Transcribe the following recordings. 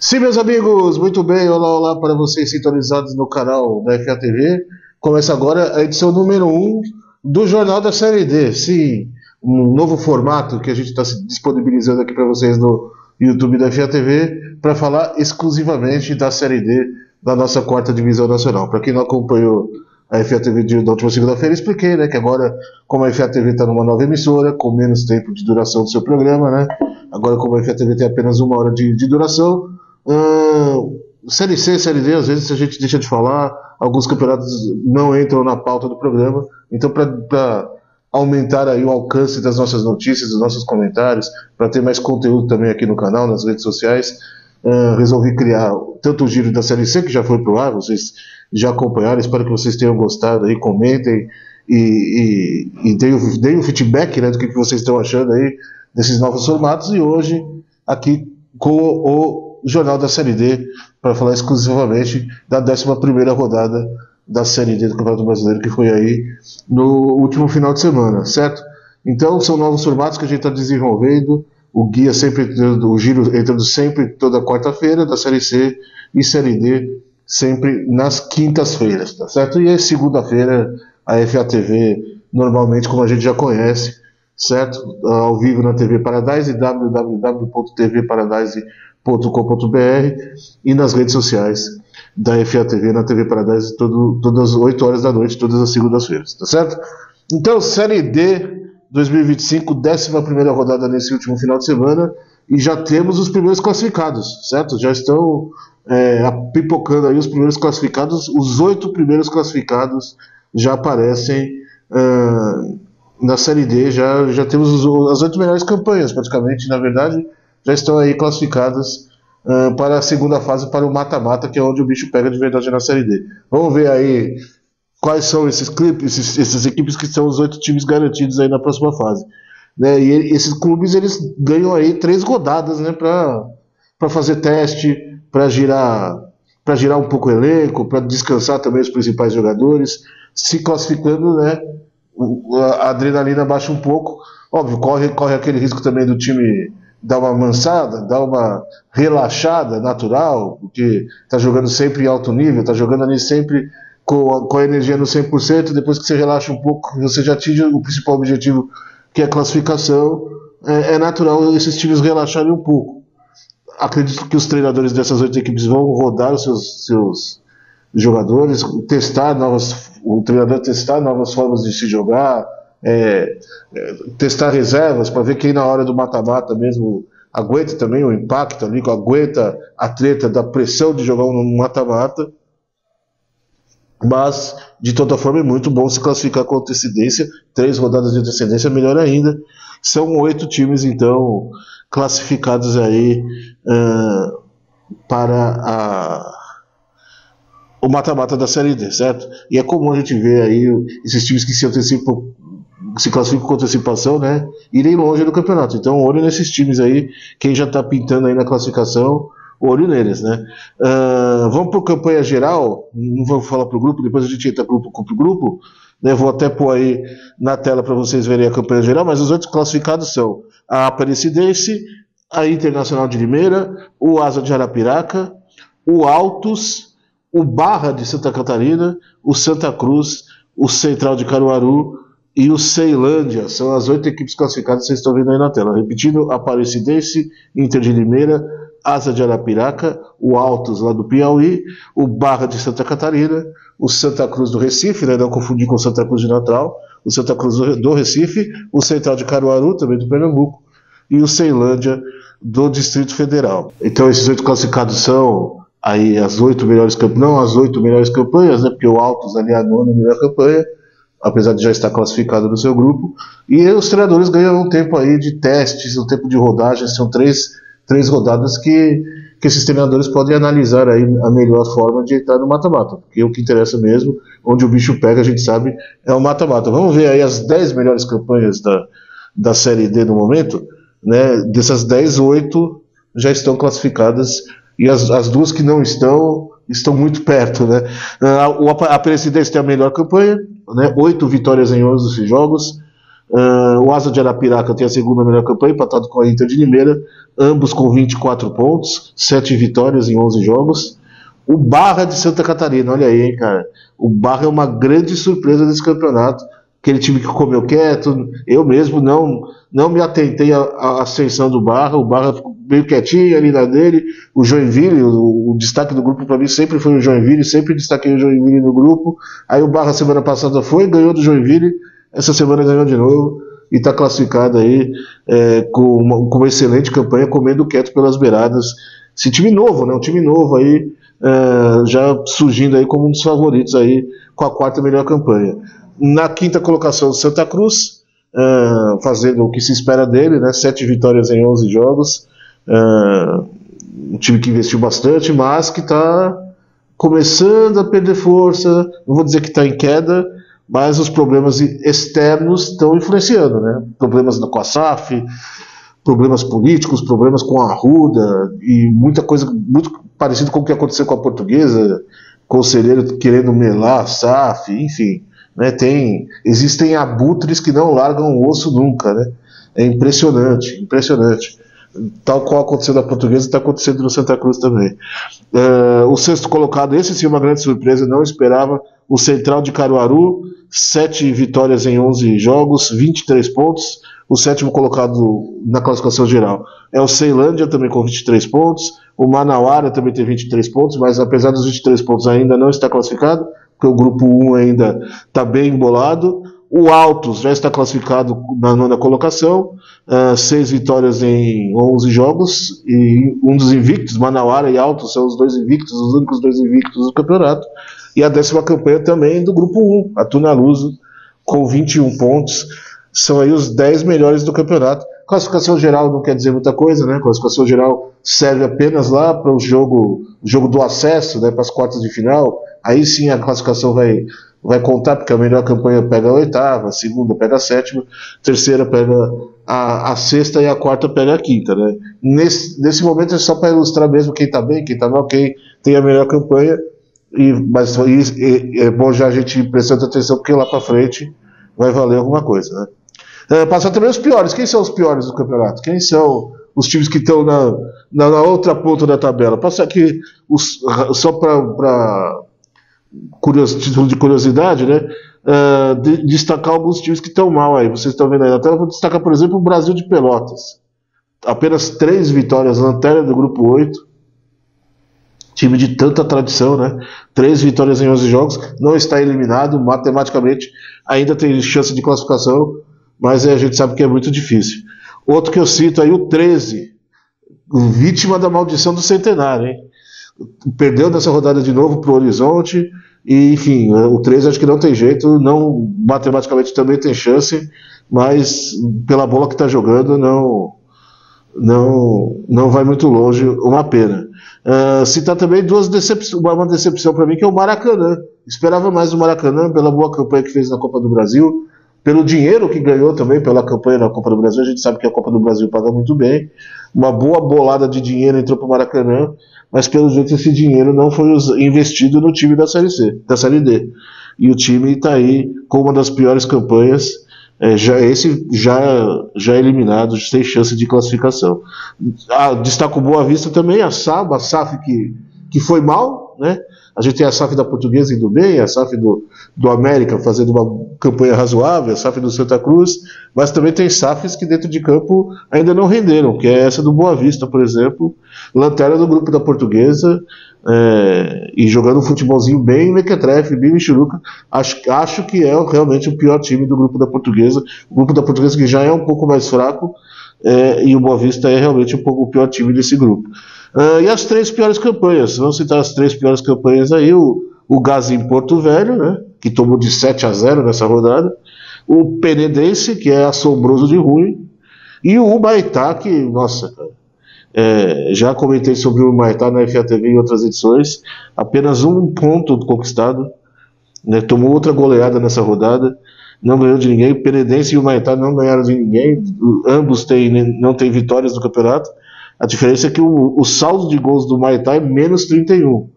Sim, meus amigos, muito bem, olá, olá para vocês sintonizados no canal da FA TV. Começa agora a edição número 1 do Jornal da Série D. Sim, um novo formato que a gente está disponibilizando aqui para vocês no YouTube da FA TV para falar exclusivamente da Série D da nossa quarta divisão nacional. Para quem não acompanhou a FA TV da última segunda-feira, expliquei, né, que agora, como a FA TV está numa nova emissora, com menos tempo de duração do seu programa, né, agora como a FA TV tem apenas 1 hora de duração, Série C, Série D, às vezes a gente deixa de falar, alguns campeonatos não entram na pauta do programa, então para aumentar aí o alcance das nossas notícias, dos nossos comentários, para ter mais conteúdo também aqui no canal, nas redes sociais, resolvi criar tanto o giro da Série C, que já foi pro ar, vocês já acompanharam, espero que vocês tenham gostado aí, comentem e deem o feedback, né, do que vocês estão achando aí desses novos formatos, e hoje aqui com o Jornal da Série D, para falar exclusivamente da 11ª rodada da Série D do Campeonato Brasileiro, que foi aí no último final de semana, certo? Então são novos formatos que a gente está desenvolvendo, o guia sempre, o giro entrando sempre toda quarta-feira da Série C e Série D sempre nas quintas-feiras, tá certo? E aí segunda-feira a FA TV, normalmente como a gente já conhece, certo? Ao vivo na TV Paradise, www.tvparadise.com.br, e nas redes sociais da FA TV, na TV Paradise, todas as 8 horas da noite, todas as segundas-feiras, tá certo? Então, Série D 2025, 11ª rodada nesse último final de semana, e já temos os primeiros classificados, certo? Já estão pipocando aí os primeiros classificados, os 8 primeiros classificados já aparecem na Série D, já temos as 8 melhores campanhas, praticamente, na verdade, já estão aí classificadas para a segunda fase, para o mata-mata, que é onde o bicho pega de verdade na Série D. Vamos ver aí quais são essas equipes que são os 8 times garantidos aí na próxima fase, né? E esses clubes, eles ganham aí 3 rodadas, né, para fazer teste, para girar um pouco o elenco, para descansar também os principais jogadores. Se classificando, né, a adrenalina baixa um pouco. Óbvio, corre aquele risco também do time dar uma mansada, dar uma relaxada natural, porque está jogando sempre em alto nível, está jogando ali sempre com a energia no 100%, depois que você relaxa um pouco, você já atinge o principal objetivo, que é a classificação. É natural esses times relaxarem um pouco. Acredito que os treinadores dessas 8 equipes vão rodar os seus jogadores, o treinador testar novas formas de se jogar, testar reservas para ver quem na hora do mata-mata mesmo aguenta também o impacto ali, aguenta a treta da pressão de jogar um mata-mata. Mas de toda forma é muito bom se classificar com antecedência, 3 rodadas de antecedência, melhor ainda. São 8 times então classificados aí para o mata-mata da Série D, certo? E é comum a gente ver aí esses times que se classificam com antecipação, né, irem longe no campeonato. Então, olho nesses times aí, quem já está pintando aí na classificação, olho neles, né? Vamos para a campanha geral, não vou falar para o grupo, depois a gente entra grupo contra grupo, né? Vou até pôr aí na tela para vocês verem a campanha geral, mas os 8 classificados são a Aparecidense, a Internacional de Limeira, o Asa de Arapiraca, o Altos, o Barra de Santa Catarina, o Santa Cruz, o Central de Caruaru e o Ceilândia. São as 8 equipes classificadas que vocês estão vendo aí na tela. Repetindo: Aparecidense, Inter de Limeira, Asa de Arapiraca, o Altos lá do Piauí, o Barra de Santa Catarina, o Santa Cruz do Recife, né, não confundir com o Santa Cruz de Natal, o Santa Cruz do Recife, o Central de Caruaru, também do Pernambuco, e o Ceilândia do Distrito Federal. Então esses 8 classificados são aí as 8 melhores campanhas, não as 8 melhores campanhas, né, porque o Altos ali é a 9ª melhor campanha, apesar de já estar classificado no seu grupo, e os treinadores ganham um tempo aí de testes, um tempo de rodagem. São 3 rodadas que esses treinadores podem analisar aí a melhor forma de entrar no mata-mata, porque o que interessa mesmo, onde o bicho pega, a gente sabe, é o mata-mata. Vamos ver aí as 10 melhores campanhas da Série D no momento, né? Dessas 10, 8 já estão classificadas, e as 2 que não estão muito perto, né? A Aparecidense tem a melhor campanha, né? 8 vitórias em 11 jogos, O Asa de Arapiraca tem a segunda melhor campanha, empatado com a Inter de Limeira, ambos com 24 pontos, 7 vitórias em 11 jogos. O Barra de Santa Catarina, olha aí, hein, cara. O Barra é uma grande surpresa desse campeonato. Aquele time que comeu quieto, eu mesmo não me atentei à ascensão do Barra. O Barra ficou meio quietinho ali na dele. O Joinville, o destaque do grupo para mim sempre foi o Joinville, sempre destaquei o Joinville no grupo. Aí o Barra semana passada ganhou do Joinville, essa semana ganhou de novo e está classificado aí com uma excelente campanha, comendo quieto pelas beiradas. Esse time novo, né? Um time novo aí, já surgindo aí como um dos favoritos aí, com a quarta melhor campanha. Na quinta colocação, Santa Cruz, fazendo o que se espera dele, né? 7 vitórias em 11 jogos. Um time que investiu bastante, mas que está começando a perder força. Não vou dizer que está em queda, mas os problemas externos estão influenciando, né? Problemas com a SAF, problemas políticos, problemas com a Arruda e muita coisa muito parecida com o que aconteceu com a Portuguesa, conselheiro querendo melar a SAF, enfim. Né, existem abutres que não largam o osso nunca, né? É impressionante, impressionante. Tal qual aconteceu na Portuguesa, está acontecendo no Santa Cruz também. O sexto colocado, esse sim é uma grande surpresa, não esperava, o Central de Caruaru, 7 vitórias em 11 jogos, 23 pontos. O sétimo colocado na classificação geral é o Ceilândia, também com 23 pontos. O Manauara também tem 23 pontos, mas apesar dos 23 pontos ainda não está classificado, porque o grupo 1 ainda está bem embolado. O Altos já está classificado na nona colocação, 6 vitórias em 11 jogos, e um dos invictos, Manauara e Altos, são os dois invictos, os únicos dois invictos do campeonato. E a 10ª campanha também do grupo 1, a Tunaluso, com 21 pontos. São aí os 10 melhores do campeonato. Classificação geral não quer dizer muita coisa, né? Classificação geral serve apenas lá para o jogo do acesso, né, para as quartas de final. Aí sim a classificação vai contar, porque a melhor campanha pega a 8ª, a segunda pega a 7ª, a terceira pega a 6ª e a 4ª pega a 5ª, né? Nesse momento é só para ilustrar mesmo quem está bem, quem está mal, quem tem a melhor campanha, mas é bom já a gente ir prestando atenção, porque lá para frente vai valer alguma coisa, né? Passar também os piores. Quem são os piores do campeonato? Quem são os times que estão na outra ponta da tabela? Passa aqui só para título de curiosidade, né? Destacar alguns times que estão mal aí. Vocês estão vendo aí na tela. Vou destacar, por exemplo, o Brasil de Pelotas. Apenas 3 vitórias, lanterna do grupo 8. Time de tanta tradição, né? 3 vitórias em 11 jogos. Não está eliminado, matematicamente ainda tem chance de classificação, mas a gente sabe que é muito difícil. Outro que eu cito aí, o 13, vítima da maldição do centenário, hein? Perdeu nessa rodada de novo para o Horizonte, e enfim, o 13 acho que não tem jeito, não, matematicamente também tem chance, mas pela bola que está jogando não vai muito longe, uma pena. Citar também uma decepção para mim, que é o Maracanã. Esperava mais do Maracanã pela boa campanha que fez na Copa do Brasil, pelo dinheiro que ganhou também pela campanha na Copa do Brasil. A gente sabe que a Copa do Brasil paga muito bem, uma boa bolada de dinheiro entrou para o Maracanã, mas pelo jeito esse dinheiro não foi investido no time da Série D, e o time está aí com uma das piores campanhas, já eliminado, sem chance de classificação. Destaco Boa Vista também, a SAF que foi mal, né? A gente tem a SAF da Portuguesa indo bem, a SAF do América fazendo uma campanha razoável, a SAF do Santa Cruz, mas também tem SAFs que dentro de campo ainda não renderam, que é essa do Boa Vista, por exemplo, lanterna do grupo da Portuguesa, e jogando um futebolzinho bem mequetrefe, bem michuruca. Acho que é realmente o pior time do grupo da Portuguesa, o grupo da Portuguesa que já é um pouco mais fraco, e o Boa Vista é realmente um pouco o pior time desse grupo. E as 3 piores campanhas, vamos citar as 3 piores campanhas aí: o Gás em Porto Velho, né, que tomou de 7-0 nessa rodada, o Penedense, que é assombroso de ruim, e o Humaitá, que, nossa, cara, já comentei sobre o Humaitá na FATV em outras edições, apenas 1 ponto conquistado, né, tomou outra goleada nessa rodada, não ganhou de ninguém. O Penedense e o Humaitá não ganharam de ninguém, ambos não têm vitórias no campeonato. A diferença é que o saldo de gols do Humaitá é menos 31.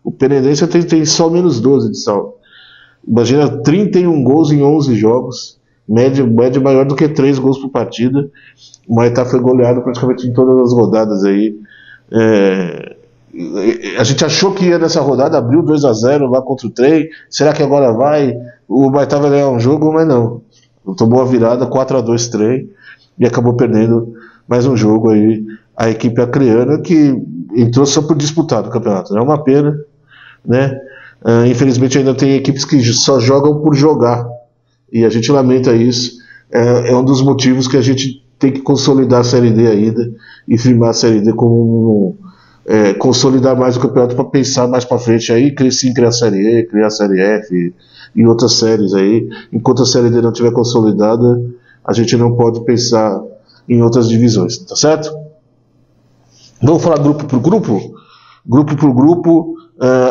O Penedense tem só menos 12 de saldo. Imagina 31 gols em 11 jogos. média maior do que 3 gols por partida. O Maitá foi goleado praticamente em todas as rodadas aí. A gente achou que ia nessa rodada, abriu 2-0 lá contra o Trem. Será que agora vai? O Maitá vai ganhar um jogo, mas não. Tomou a virada 4-2 Trem e acabou perdendo mais um jogo aí. A equipe acreana que entrou só por disputar o campeonato. É uma pena, né? Infelizmente ainda tem equipes que só jogam por jogar. E a gente lamenta isso. É um dos motivos que a gente tem que consolidar a Série D ainda e firmar a Série D como consolidar mais o campeonato para pensar mais para frente aí, criar a Série E, criar a Série F e outras séries aí. Enquanto a Série D não estiver consolidada, a gente não pode pensar em outras divisões, tá certo? Vamos falar grupo por grupo? Grupo por grupo,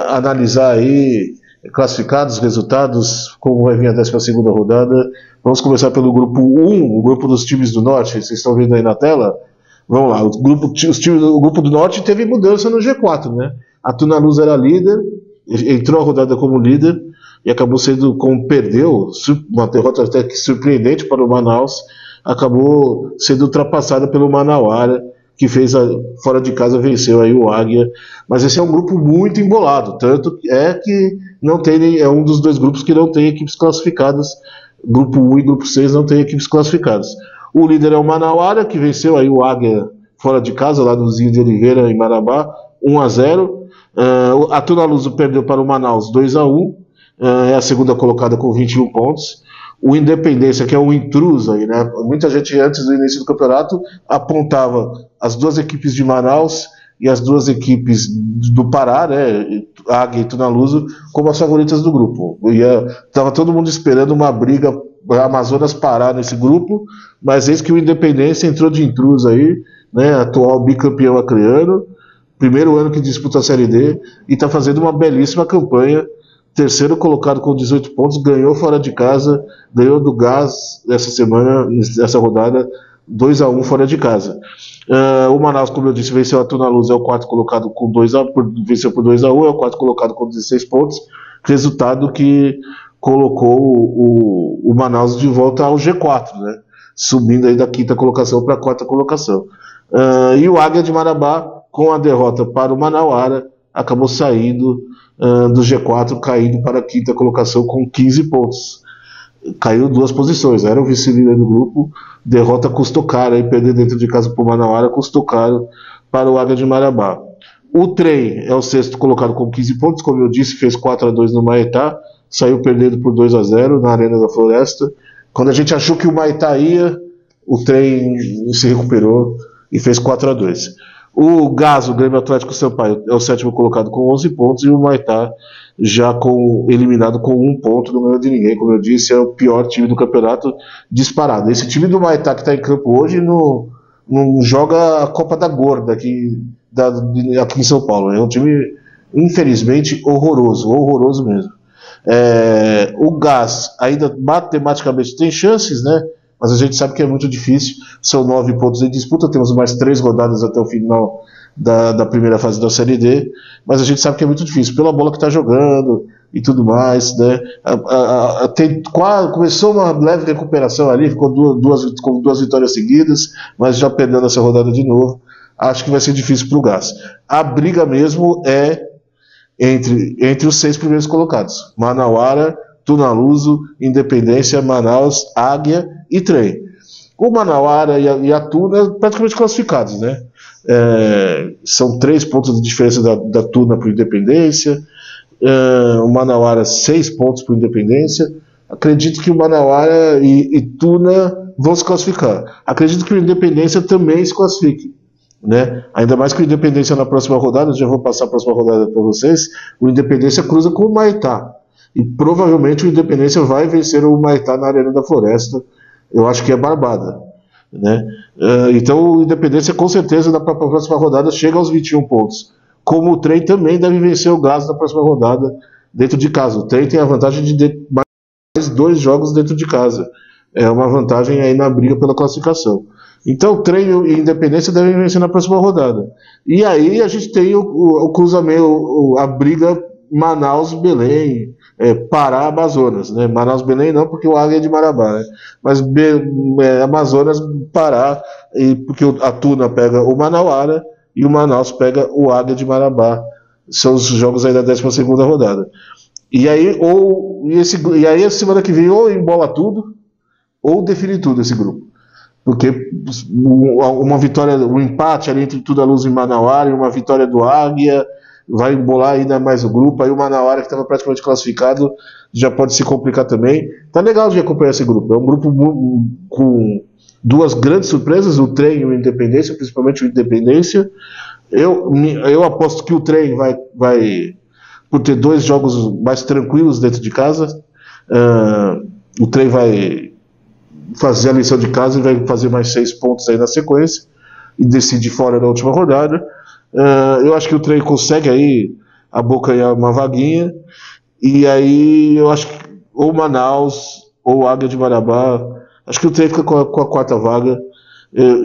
analisar aí classificados, resultados, como vai vir a 12ª rodada. Vamos começar pelo grupo 1, o grupo dos times do Norte, vocês estão vendo aí na tela? Vamos lá, o grupo do Norte teve mudança no G4, né? A Tunaluz era líder, entrou a rodada como líder e acabou sendo, como perdeu, uma derrota até que surpreendente para o Manaus, acabou sendo ultrapassada pelo Manauara, que fez fora de casa, venceu aí o Águia. Mas esse é um grupo muito embolado, tanto que não tem, é um dos 2 grupos que não tem equipes classificadas. Grupo 1 e grupo 6 não tem equipes classificadas. O líder é o Manauara, que venceu aí o Águia fora de casa, lá no Zinho de Oliveira, em Marabá, 1-0. A Tunaluz perdeu para o Manaus 2-1, é a segunda colocada com 21 pontos. O Independência, que é um intruso aí, né? Muita gente antes do início do campeonato apontava as 2 equipes de Manaus e as 2 equipes do Pará, né? Águia e Tunaluso, como as favoritas do grupo. Tava todo mundo esperando uma briga Amazonas-Pará nesse grupo, mas eis que o Independência entrou de intruso aí, né? Atual bicampeão acreano, primeiro ano que disputa a Série D e está fazendo uma belíssima campanha. Terceiro colocado com 18 pontos, ganhou fora de casa, ganhou do Gás essa semana, essa rodada, 2-1 fora de casa. O Manaus, como eu disse, venceu a Tunaluz, é o quarto colocado com venceu por 2-1, é o quarto colocado com 16 pontos, resultado que colocou o Manaus de volta ao G4, né? Subindo aí da 5ª colocação para a 4ª colocação. E o Águia de Marabá, com a derrota para o Manauara, acabou saindo do G4, caindo para a 5ª colocação com 15 pontos. Caiu 2 posições, era o vice-líder do grupo. Derrota custou caro, aí perder dentro de casa para o Manauara custou caro para o Águia de Marabá. O Trem é o 6º colocado com 15 pontos, como eu disse, fez 4-2 no Maitá, saiu perdendo por 2-0 na Arena da Floresta. Quando a gente achou que o Maitá ia, o Trem se recuperou e fez 4-2. O Gás, o Grêmio Atlético Sampaio, é o 7º colocado com 11 pontos e o Maitá já eliminado com 1 ponto, não ganhou de ninguém. Como eu disse, é o pior time do campeonato disparado. Esse time do Maitá que está em campo hoje não joga a Copa da Gorda aqui em São Paulo. É um time, infelizmente, horroroso mesmo. O Gás ainda matematicamente tem chances, né? Mas a gente sabe que é muito difícil. São 9 pontos em disputa, temos mais 3 rodadas até o final da primeira fase da Série D, mas a gente sabe que é muito difícil, pela bola que está jogando e tudo mais, né? Começou uma leve recuperação ali, ficou com 2 vitórias seguidas, mas já perdendo essa rodada de novo. Acho que vai ser difícil para o Gás. A briga mesmo é entre os 6 primeiros colocados: Manauara, Tunaluso, Independência, Manaus, Águia e Trem. O Manauara e a Tuna praticamente classificados, né? São 3 pontos de diferença da Tuna para o Independência. O Manauara 6 pontos para o Independência. Acredito que o Manauara e Tuna vão se classificar. Acredito que o Independência também se classifique, né? Ainda mais que o Independência na próxima rodada, já vou passar a próxima rodada para vocês, o Independência cruza com o Maitá. E provavelmente o Independência vai vencer o Maitá na Arena da Floresta. Eu acho que é barbada, né? Então o Independência com certeza na próxima rodada chega aos 21 pontos. Como o Trem também deve vencer o Gás na próxima rodada dentro de casa. O Trem tem a vantagem de mais 2 jogos dentro de casa. É uma vantagem aí na briga pela classificação. Então o Trem e Independência devem vencer na próxima rodada. E aí a gente tem o cruzamento, a briga Manaus-Belém, Pará, Amazonas, né? Manaus, Belém não, porque o Águia é de Marabá, né? Mas Amazonas, Pará, porque a Tuna pega o Manauara e o Manaus pega o Águia de Marabá. São os jogos aí da 12ª rodada. E aí a semana que vem ou embola tudo ou define tudo esse grupo. Porque uma vitória, um empate ali entre Tudo a Luz e Manauara e uma vitória do Águia vai embolar ainda mais o grupo. Aí o Manauara, que estava praticamente classificado, já pode se complicar também. Tá legal de acompanhar esse grupo. É um grupo com duas grandes surpresas, o Trem e o Independência, principalmente o Independência. Eu aposto que o Trem vai por ter 2 jogos mais tranquilos dentro de casa. O Trem vai fazer a lição de casa e vai fazer mais 6 pontos aí na sequência e decide fora da última rodada. Eu acho que o Trem consegue aí abocanhar uma vaguinha, e aí eu acho que ou Manaus ou Águia de Marabá, acho que o Trem fica com a 4ª vaga.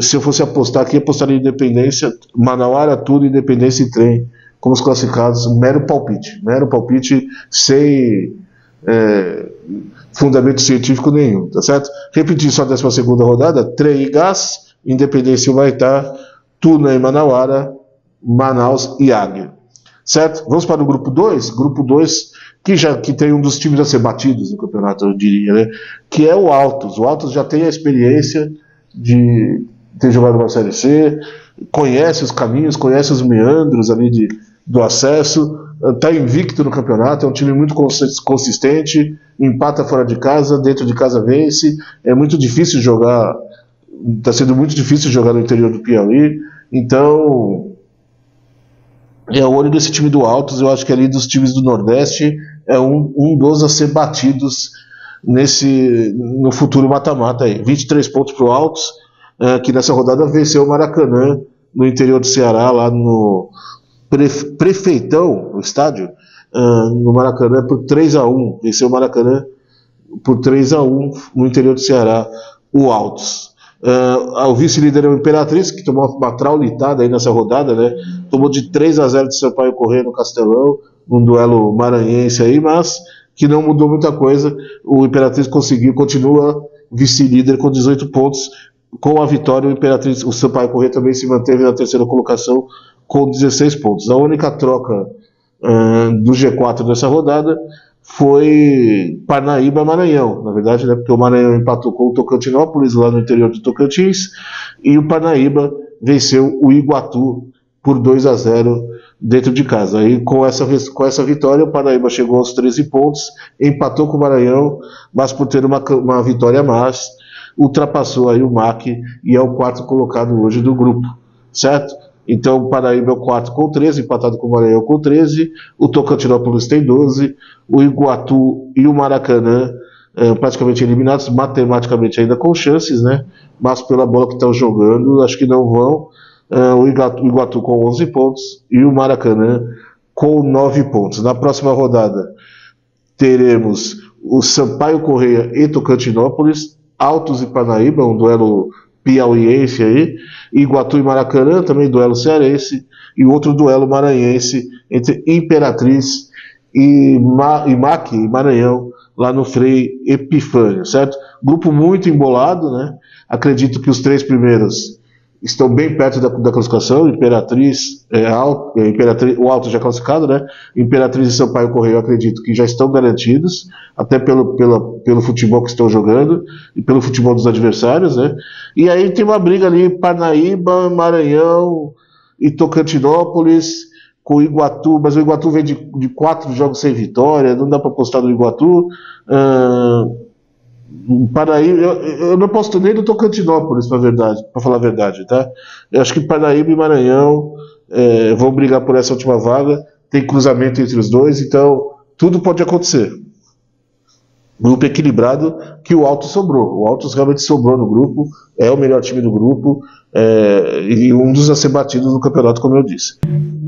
Se eu fosse apostar aqui, apostaria em Independência, Manauara, Tudo, Independência e Trem como os classificados, mero palpite sem fundamento científico nenhum, tá certo? Repetir só a 12ª rodada: Trem e Gás, Independência e Humaitá, Tuna e Manauara, Manaus e Águia, certo? Vamos para o grupo 2, que tem um dos times a ser batidos no campeonato, eu diria, né? Que é o Altos. O Altos já tem a experiência de ter jogado uma Série C, conhece os caminhos, conhece os meandros ali do acesso, está invicto no campeonato, é um time muito consistente, empata fora de casa, dentro de casa vence. É muito difícil jogar, está sendo muito difícil jogar no interior do Piauí, então é o olho desse time do Altos. Eu acho que ali dos times do Nordeste é um dos a ser batidos no futuro mata-mata aí. 23 pontos para o Altos, que nessa rodada venceu o Maracanã no interior do Ceará, lá no Prefeitão, o estádio, no Maracanã, por 3-1. Venceu o Maracanã por 3-1 no interior do Ceará, o Altos. O vice-líder é o Imperatriz, que tomou uma traulitada aí nessa rodada, né? Tomou de 3-0 de Sampaio Corrêa no Castelão, num duelo maranhense aí, mas que não mudou muita coisa. O Imperatriz continua vice-líder com 18 pontos. Com a vitória, o Sampaio Corrêa também se manteve na 3ª colocação com 16 pontos. A única troca do G4 dessa rodada foi Parnaíba-Maranhão, na verdade, né, porque o Maranhão empatou com o Tocantinópolis lá no interior do Tocantins, e o Parnaíba venceu o Iguatu por 2-0 dentro de casa. Aí com essa vitória, o Parnaíba chegou aos 13 pontos, empatou com o Maranhão, mas por ter uma vitória a mais, ultrapassou aí o MAC e é o 4º colocado hoje do grupo, certo? Então o Paraíba é o 4º com 13, empatado com o Maranhão com 13, o Tocantinópolis tem 12, o Iguatu e o Maracanã praticamente eliminados, matematicamente ainda com chances, né? Mas pela bola que estão jogando, acho que não vão. O Iguatu com 11 pontos e o Maracanã com 9 pontos. Na próxima rodada teremos o Sampaio Corrêa e Tocantinópolis, Altos e Parnaíba, um duelo piauiense aí, Iguatu e Maracanã, também duelo cearense, e outro duelo maranhense entre Imperatriz e MAC e Maranhão, lá no Frei Epifânio, certo? Grupo muito embolado, né? Acredito que os 3 primeiros estão bem perto da classificação. Imperatriz, o Alto já classificado, né? Imperatriz e Sampaio Corrêa, eu acredito que já estão garantidos, até pelo futebol que estão jogando e pelo futebol dos adversários, né? E aí tem uma briga ali, Parnaíba, Maranhão e Tocantinópolis com o Iguatu, mas o Iguatu vem de 4 jogos sem vitória, não dá para apostar no Iguatu. Paraíba, eu não aposto nem no Tocantinópolis, para falar a verdade, tá? Eu acho que Paraíba e Maranhão vão brigar por essa última vaga. Tem cruzamento entre os dois, então tudo pode acontecer. Grupo equilibrado, que o Altos sobrou. O Altos realmente sobrou no grupo, é o melhor time do grupo, e um dos a ser batidos no campeonato, como eu disse.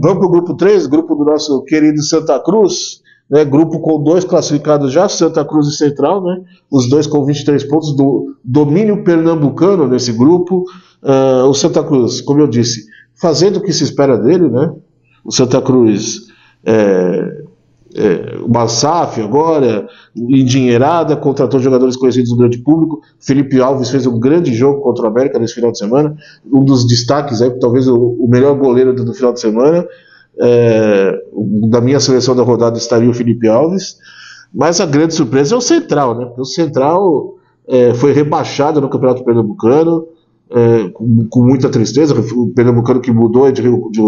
Vamos para o grupo 3, grupo do nosso querido Santa Cruz. Né, grupo com 2 classificados já, Santa Cruz e Central, né, os 2 com 23 pontos do domínio pernambucano nesse grupo. O Santa Cruz, como eu disse, fazendo o que se espera dele, né, o Santa Cruz uma SAF agora, endinheirada, contratou jogadores conhecidos do grande público. Felipe Alves fez um grande jogo contra o América nesse final de semana, um dos destaques aí, talvez o melhor goleiro do final de semana. Da minha seleção da rodada estaria o Felipe Alves, mas a grande surpresa é o Central, né? Porque o Central foi rebaixado no Campeonato Pernambucano, com muita tristeza. O Pernambucano que mudou de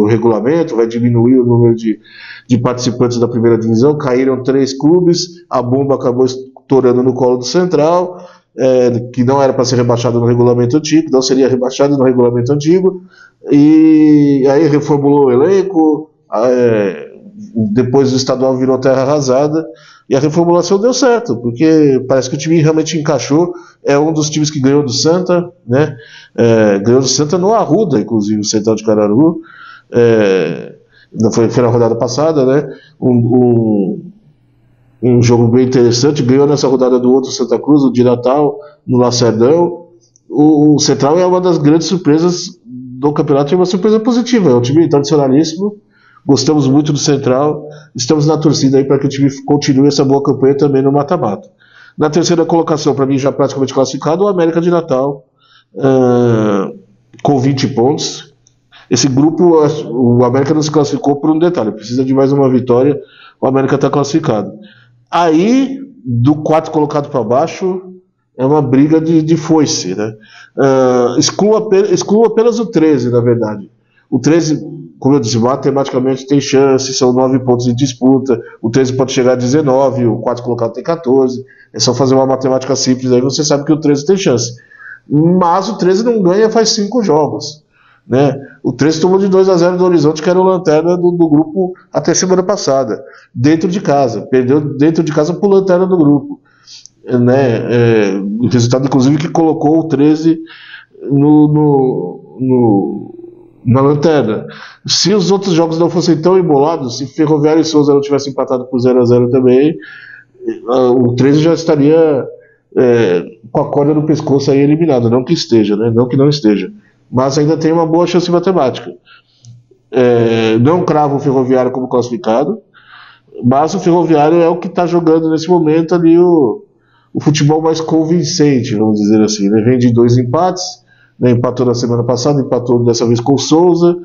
regulamento, vai diminuir o número de participantes da primeira divisão, caíram 3 clubes, a bomba acabou estourando no colo do Central, que não era para ser rebaixado no regulamento antigo, não seria rebaixado no regulamento antigo, e aí reformulou o elenco, depois o estadual virou terra arrasada, e a reformulação deu certo, porque parece que o time realmente encaixou. É um dos times que ganhou do Santa, né? Ganhou do Santa no Arruda, inclusive, o Central de Caruaru. Foi na rodada passada, né? Um jogo bem interessante. Ganhou nessa rodada do outro Santa Cruz, o de Natal, no Lacerdão. O Central é uma das grandes surpresas do campeonato, e uma surpresa positiva. É um time tradicionalíssimo. Gostamos muito do Central, estamos na torcida aí para que o time continue essa boa campanha também no mata-mata. Na terceira colocação, para mim já praticamente classificado, o América de Natal, com 20 pontos. Esse grupo, o América não se classificou por um detalhe, precisa de mais uma vitória, o América está classificado. Aí, do quarto colocado para baixo, é uma briga de foice, né? Excluo apenas o 13, na verdade. O 13, como eu disse, matematicamente tem chance, são 9 pontos de disputa, o 13 pode chegar a 19, o 4 colocado tem 14, é só fazer uma matemática simples aí, você sabe que o 13 tem chance. Mas o 13 não ganha faz 5 jogos, né? O 13 tomou de 2-0 do Horizonte, que era o lanterna do grupo até semana passada, dentro de casa, perdeu dentro de casa pro lanterna do grupo, né? O resultado inclusive que colocou o 13 na lanterna. Se os outros jogos não fossem tão embolados, se Ferroviário e Souza não tivessem empatado por 0-0 também, o 13 já estaria com a corda no pescoço aí eliminado. Não que esteja, né? Não que não esteja, mas ainda tem uma boa chance matemática. Não cravo o Ferroviário como classificado, mas o Ferroviário é o que está jogando nesse momento ali o futebol mais convincente, vamos dizer assim, né? Vem de 2 empates, né? Empatou na semana passada, empatou dessa vez com o Souza.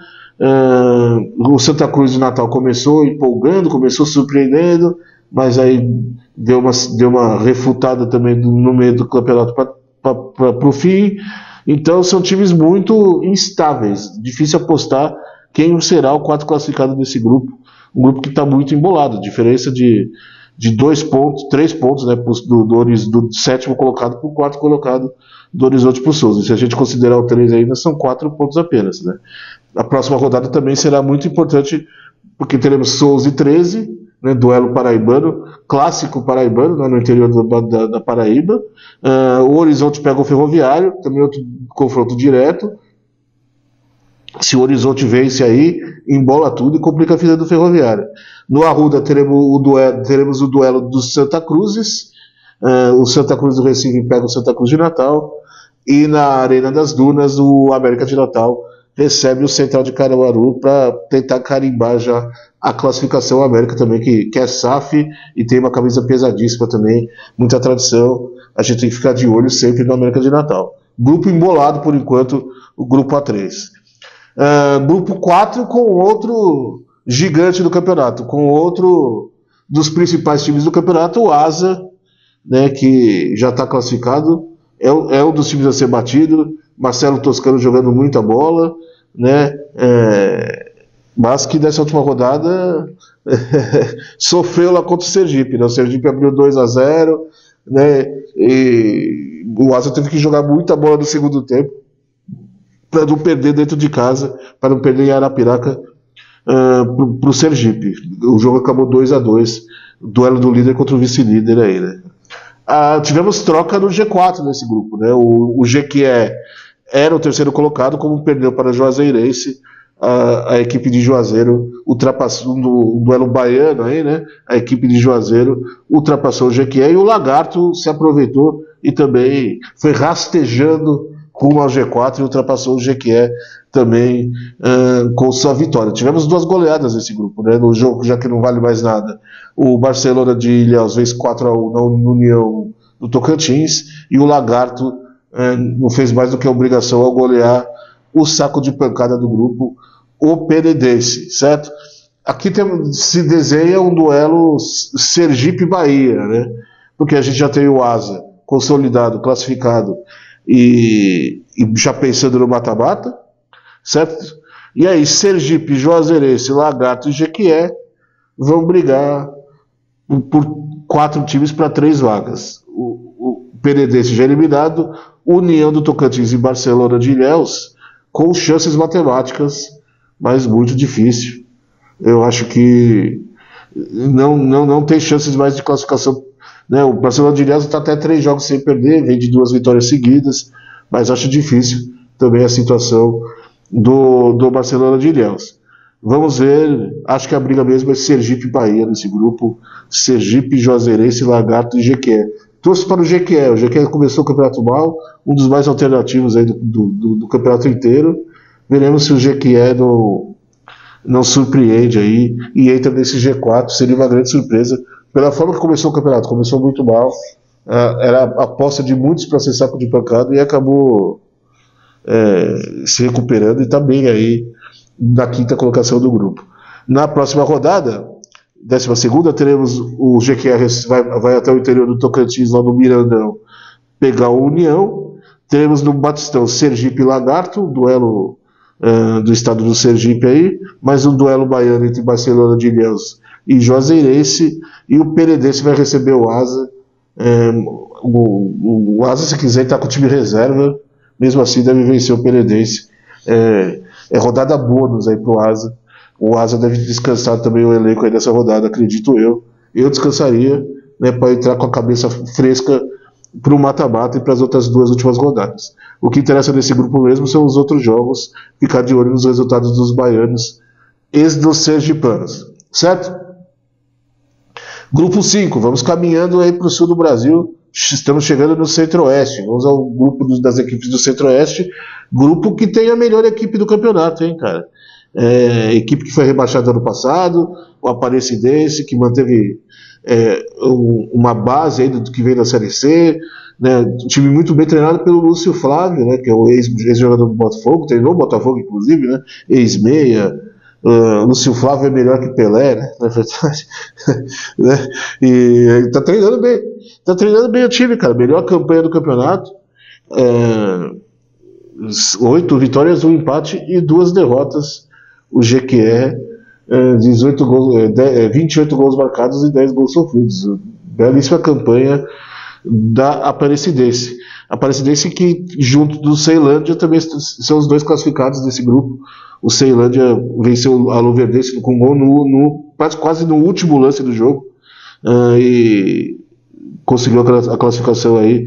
O Santa Cruz de Natal começou empolgando, começou surpreendendo, mas aí deu uma refutada também no meio do campeonato para o fim. Então são times muito instáveis, difícil apostar quem será o 4 classificado desse grupo, um grupo que está muito embolado, diferença de 2 pontos, 3 pontos, né, do 7º colocado para o 4º colocado do Horizonte para o Souza. Se a gente considerar o 3 ainda, são 4 pontos apenas, né? A próxima rodada também será muito importante, porque teremos Souza e 13, né, duelo paraibano, clássico paraibano, né, no interior da Paraíba. O Horizonte pega o Ferroviário, também outro confronto direto. Se o Horizonte vence aí, embola tudo e complica a vida do Ferroviário. No Arruda teremos o duelo dos Santa Cruzes. O Santa Cruz do Recife pega o Santa Cruz de Natal. E na Arena das Dunas, o América de Natal recebe o Central de Caruaru para tentar carimbar já a classificação. O América também, que é SAF e tem uma camisa pesadíssima também, muita tradição. A gente tem que ficar de olho sempre no América de Natal. Grupo embolado, por enquanto, o grupo A3. Grupo 4 com outro gigante do campeonato, com outro dos principais times do campeonato, o Asa, né, que já está classificado, é um dos times a ser batido. Marcelo Toscano jogando muita bola, né, mas que nessa última rodada sofreu lá contra o Sergipe, né? O Sergipe abriu 2-0, né, e o Asa teve que jogar muita bola no segundo tempo para não perder dentro de casa, para não perder em Arapiraca para o Sergipe. O jogo acabou 2-2, duelo do líder contra o vice-líder aí, né? Tivemos troca no G4 nesse grupo, né? O G que era o terceiro colocado, como perdeu para a Juazeirense, a equipe de Juazeiro ultrapassou no duelo baiano aí, né? A equipe de Juazeiro ultrapassou o Jequié, e o Lagarto se aproveitou e também foi rastejando rumo ao G4 e ultrapassou o Jequié também com sua vitória. Tivemos 2 goleadas nesse grupo, né, no jogo, já que não vale mais nada. O Barcelona de Ilhéus fez 4-1 na União do Tocantins e o Lagarto não fez mais do que a obrigação ao golear o saco de pancada do grupo, o Penedense, certo? Aqui se desenha um duelo Sergipe-Bahia, né? Porque a gente já tem o Asa consolidado, classificado e já pensando no mata-mata, certo? E aí Sergipe, Juazeirense, Lagarto e Jequié vão brigar por 4 times para 3 vagas. O Penedense já eliminado, União do Tocantins e Barcelona de Ilhéus com chances matemáticas, mas muito difícil. Eu acho que não tem chances mais de classificação, né? O Barcelona de Ilhéus está até 3 jogos sem perder, vem de 2 vitórias seguidas, mas acho difícil também a situação do Barcelona de Ilhéus. Vamos ver, acho que a briga mesmo é Sergipe e Bahia nesse grupo, Sergipe, Juazeirense, Lagarto e Jequié. Torço para o Jequié começou o campeonato mal, um dos mais alternativos aí do campeonato inteiro. Veremos se o Jequié não surpreende aí e entra nesse G4, seria uma grande surpresa. Pela forma que começou o campeonato, começou muito mal, era a aposta de muitos para ser saco de pancada e acabou se recuperando e está bem aí na 5ª colocação do grupo. Na próxima rodada, 12ª, teremos o Jequié vai até o interior do Tocantins, lá no Mirandão, pegar o União. Teremos no Batistão Sergipe e Lagarto, duelo do estado do Sergipe aí, mais um duelo baiano entre Barcelona de Ilhéus e Juazeirense, e o Penedense vai receber o Asa. O Asa, se quiser, está com o time reserva, mesmo assim deve vencer o Penedense. É rodada bônus aí pro Asa. O Asa deve descansar também o elenco aí dessa rodada, acredito eu. Eu descansaria, né, para entrar com a cabeça fresca para o mata-mata e para as outras 2 últimas rodadas. O que interessa nesse grupo mesmo são os outros jogos, ficar de olho nos resultados dos baianos e dos sergipanos, certo? Grupo 5, vamos caminhando aí para o sul do Brasil, estamos chegando no Centro-Oeste, vamos ao grupo das equipes do Centro-Oeste, grupo que tem a melhor equipe do campeonato, hein, cara? Equipe que foi rebaixada ano passado, o Aparecidense, que manteve uma base aí do que veio da Série C, né, um time muito bem treinado pelo Lúcio Flávio, né, que é o ex-jogador do Botafogo, treinou o Botafogo inclusive, né, ex-meia. Lúcio Flávio é melhor que Pelé, né, na verdade. Né, e ele tá treinando bem o time, cara, melhor campanha do campeonato, 8 vitórias, 1 empate e 2 derrotas. O Jequié, 28 gols marcados e 10 gols sofridos. Belíssima campanha da Aparecidense. Aparecidense que, junto do Ceilândia, também são os 2 classificados desse grupo. O Ceilândia venceu a Luverdense com gol quase no último lance do jogo, e conseguiu a classificação aí,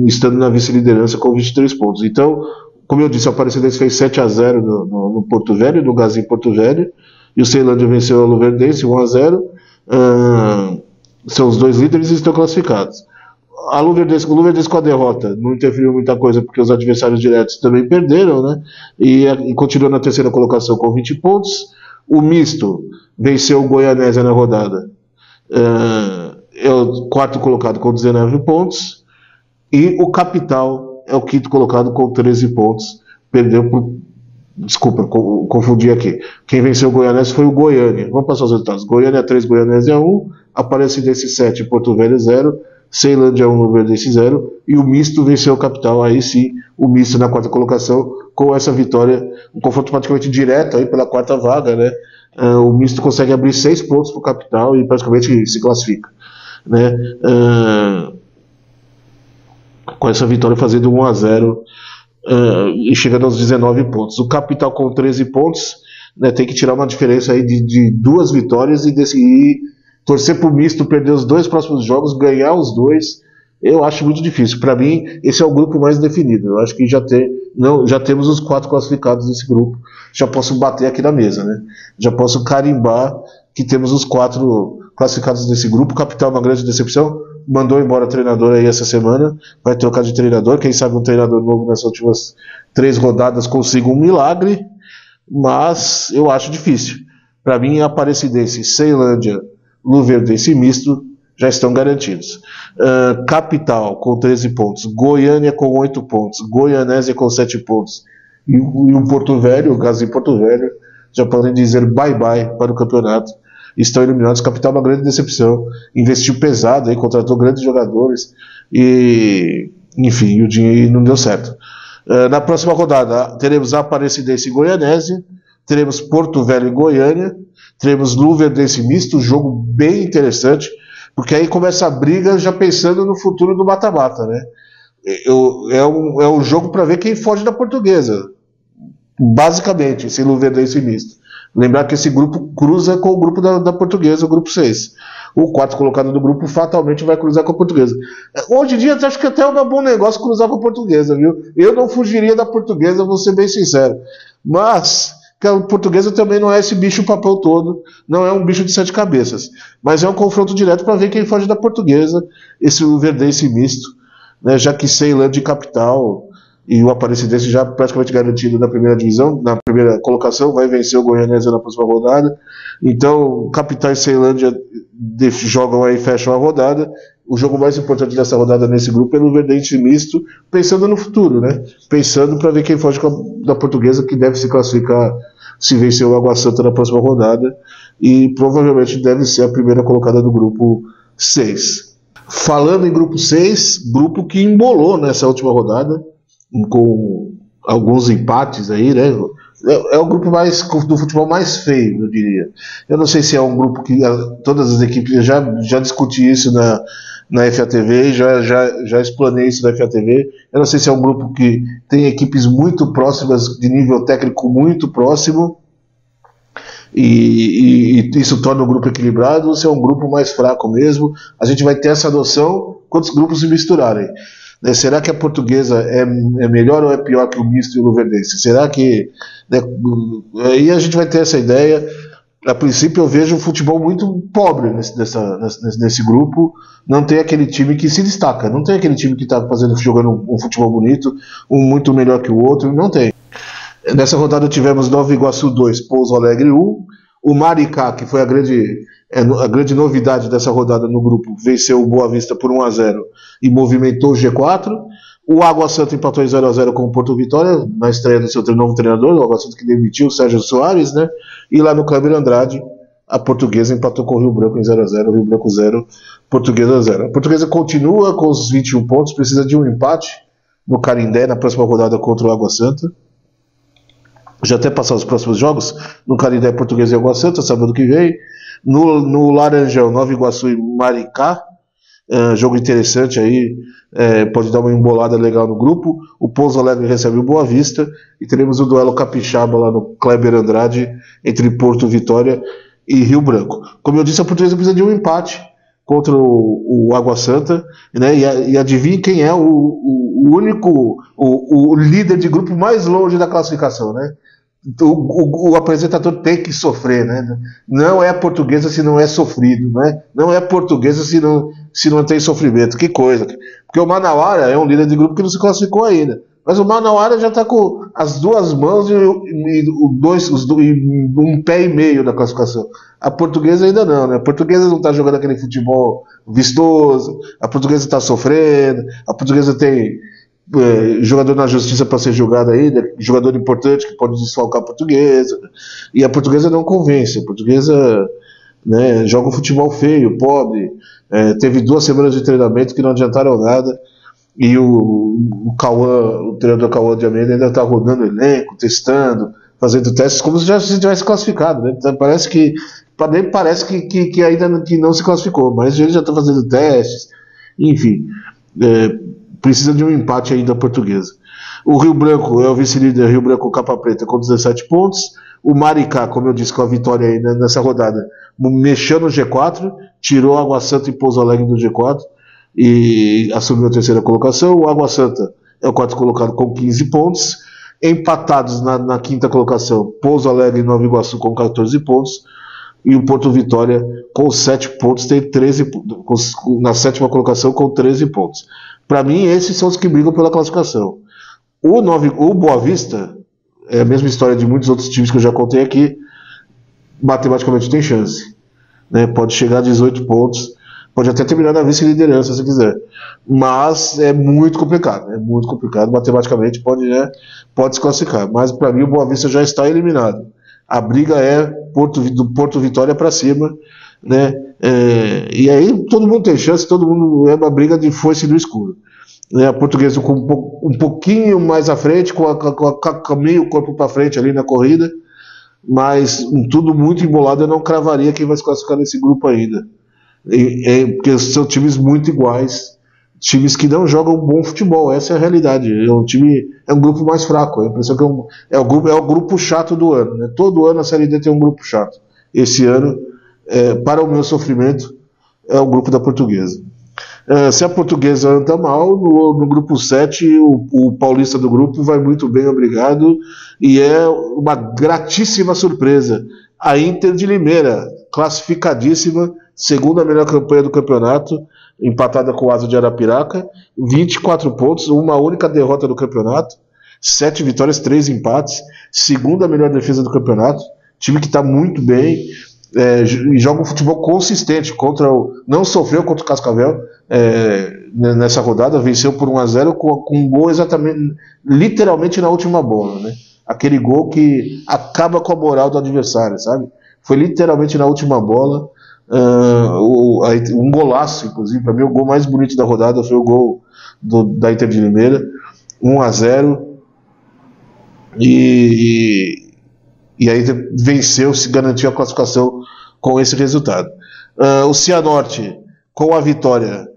estando na vice-liderança com 23 pontos. Então, como eu disse, a Aparecidense fez 7-0 no Porto Velho, no Gazi Porto Velho, e o Ceilândia venceu a Luverdense 1-0. São os 2 líderes e estão classificados. O Luverdense com a derrota não interferiu muita coisa, porque os adversários diretos também perderam, né? E continua na 3ª colocação com 20 pontos. O Misto venceu o Goianésia na rodada, é o 4º colocado com 19 pontos, e o Capital é o 5º colocado com 13 pontos. Perdeu por... Desculpa, confundi aqui. Quem venceu o Goianésia foi o Goiânia. Vamos passar os resultados. Goiânia 3, Goianésia 1, Aparecidense 7, Porto Velho 0, Ceilândia 1, Luverdense 0, e o Misto venceu o Capital. Aí sim, o Misto na 4ª colocação, com essa vitória, um confronto praticamente direto aí pela 4ª vaga, né? O Misto consegue abrir 6 pontos para o Capital e praticamente se classifica, né? Com essa vitória fazendo 1-0 e chegando aos 19 pontos. O Capital com 13 pontos, né, tem que tirar uma diferença aí de 2 vitórias e decidir torcer para o Misto perder os 2 próximos jogos, ganhar os 2. Eu acho muito difícil. Para mim, esse é o grupo mais definido. Eu acho que já temos os 4 classificados desse grupo. Já posso bater aqui na mesa, né? Já posso carimbar que temos os 4 classificados desse grupo. O Capital é uma grande decepção. mandou embora o treinador aí essa semana, vai trocar de treinador, quem sabe um treinador novo nessas últimas 3 rodadas consiga um milagre, mas eu acho difícil. Para mim, Aparecidense, Ceilândia, Luverdense e Misto já estão garantidos. Capital com 13 pontos, Goiânia com 8 pontos, Goianésia com 7 pontos e o Porto Velho, o Gazi Porto Velho, já podem dizer bye-bye para o campeonato. Estão eliminados. Capital é uma grande decepção, investiu pesado, aí, contratou grandes jogadores e, enfim, o dinheiro não deu certo. Na próxima rodada teremos Aparecidense e Goianésia, teremos Porto Velho e Goiânia, teremos Luverdense Misto, jogo bem interessante, porque aí começa a briga já pensando no futuro do mata-mata, né? É um jogo para ver quem foge da Portuguesa, basicamente, esse Luverdense Misto. Lembrar que esse grupo cruza com o grupo da Portuguesa, o grupo 6. O 4 colocado do grupo fatalmente vai cruzar com a Portuguesa. Hoje em dia, acho que até é um bom negócio cruzar com a Portuguesa, viu? Eu não fugiria da Portuguesa, vou ser bem sincero. Mas que a Portuguesa também não é esse bicho-papão todo, não é um bicho de 7 cabeças. Mas é um confronto direto para ver quem foge da Portuguesa, esse Luverdense Misto, né? Já que Ceilândia e Capital e o Aparecidense já praticamente garantido na primeira divisão, na primeira colocação, vai vencer o Goianésia na próxima rodada. Então, Capital e Ceilândia jogam aí, fecham a rodada. O jogo mais importante dessa rodada nesse grupo é o Luverdense Misto, pensando no futuro, né? Pensando para ver quem foge da Portuguesa, que deve se classificar se vencer o Água Santa na próxima rodada, e provavelmente deve ser a primeira colocada do grupo 6. Falando em grupo 6, grupo que embolou nessa última rodada, com alguns empates aí, né? É o grupo do futebol mais feio, eu diria. Eu não sei se é um grupo que todas as equipes, já discuti isso na FATV, já explanei isso na FATV. Eu não sei se é um grupo que tem equipes muito próximas, de nível técnico muito próximo, e isso torna o grupo equilibrado, ou se é um grupo mais fraco mesmo. A gente vai ter essa noção quando os grupos se misturarem. Será que a Portuguesa é melhor ou é pior que o Misto e o Luverdense? Será que... Aí a gente vai ter essa ideia. A princípio eu vejo um futebol muito pobre nesse grupo. Não tem aquele time que se destaca, não tem aquele time que está jogando um futebol bonito, um muito melhor que o outro, não tem. Nessa rodada tivemos Nova Iguaçu 2, Pouso Alegre 1. O Maricá, que foi a grande novidade dessa rodada no grupo, venceu o Boa Vista por 1-0 e movimentou o G4. O Água Santa empatou em 0-0 com o Porto Vitória, na estreia do seu novo treinador, o Água Santa que demitiu o Sérgio Soares, né? E lá no Kleber Andrade, a Portuguesa empatou com o Rio Branco em 0-0, Rio Branco 0, Portuguesa 0. A Portuguesa continua com os 21 pontos, precisa de um empate no Carindé, na próxima rodada contra o Água Santa. Já até passar os próximos jogos, no Carindé, Portuguesa e Água Santa, sábado que vem. No Laranjão, Nova Iguaçu e Maricá, jogo interessante aí, pode dar uma embolada legal no grupo. O Pouso Alegre recebe o Boa Vista, e teremos o duelo capixaba lá no Kleber Andrade, entre Porto Vitória e Rio Branco. Como eu disse, a Portuguesa precisa de um empate contra o Água Santa, né? E adivinhe quem é o líder de grupo mais longe da classificação, né? O apresentador tem que sofrer, né? Não é a Portuguesa se não é sofrido, né? Não é a Portuguesa se não tem sofrimento. Que coisa. Porque o Manauara é um líder de grupo que não se classificou ainda. Mas o Manauara já está com as duas mãos e um pé e meio da classificação. A Portuguesa ainda não, né? A Portuguesa não está jogando aquele futebol vistoso, a Portuguesa está sofrendo, a Portuguesa tem jogador na justiça para ser julgado aí, né? Jogador importante que pode desfalcar a Portuguesa, e a Portuguesa não convence. A Portuguesa, né, joga um futebol feio, pobre, teve 2 semanas de treinamento que não adiantaram nada, e o treinador Cauã de Almeida ainda está rodando o elenco, testando, fazendo testes como se já se tivesse classificado, né? Então, parece que ainda não se classificou, mas ele já está fazendo testes, enfim. Precisa de um empate aí da Portuguesa. O Rio Branco é o vice-líder, Rio Branco Capa Preta com 17 pontos. O Maricá, como eu disse, com a vitória aí nessa rodada, mexeu no G4, tirou Água Santa e Pouso Alegre do G4 e assumiu a 3ª colocação. O Água Santa é o 4º colocado com 15 pontos. Empatados na 5ª colocação, Pouso Alegre e Nova Iguaçu com 14 pontos. e o Porto Vitória com 7 pontos tem 13 na sétima colocação com 13 pontos. Para mim, esses são os que brigam pela classificação. O Boa Vista é a mesma história de muitos outros times que eu já contei aqui, matematicamente tem chance, né? Pode chegar a 18 pontos, pode até terminar na vice-liderança se quiser, mas é muito complicado, matematicamente pode se classificar, mas para mim o Boa Vista já está eliminado. A briga é do Porto Vitória para cima, né? E aí todo mundo tem chance, todo mundo é uma briga de foice no escuro. A Portuguesa com um pouquinho mais à frente, com meio corpo para frente ali na corrida, mas tudo muito embolado. Eu não cravaria quem vai se classificar nesse grupo ainda, porque são times muito iguais, times que não jogam bom futebol. Essa é a realidade. É um grupo mais fraco. A impressão que é o grupo chato do ano, né? Todo ano a Série D tem um grupo chato. Esse ano, para o meu sofrimento, é o grupo da Portuguesa. Se a Portuguesa anda mal, no grupo 7, o paulista do grupo vai muito bem, obrigado, e é uma gratíssima surpresa. A Inter de Limeira, classificadíssima, segunda melhor campanha do campeonato, empatada com o Asa de Arapiraca, 24 pontos, uma única derrota do campeonato, 7 vitórias, 3 empates, segunda melhor defesa do campeonato, time que está muito bem, e joga um futebol consistente, não sofreu contra o Cascavel nessa rodada, venceu por 1-0 com um gol literalmente na última bola, né? Aquele gol que acaba com a moral do adversário, sabe? Foi literalmente na última bola, um golaço, inclusive. Para mim o gol mais bonito da rodada foi o gol da Inter de Limeira, 1-0, e aí venceu, se garantiu a classificação com esse resultado. O Cianorte, com a vitória,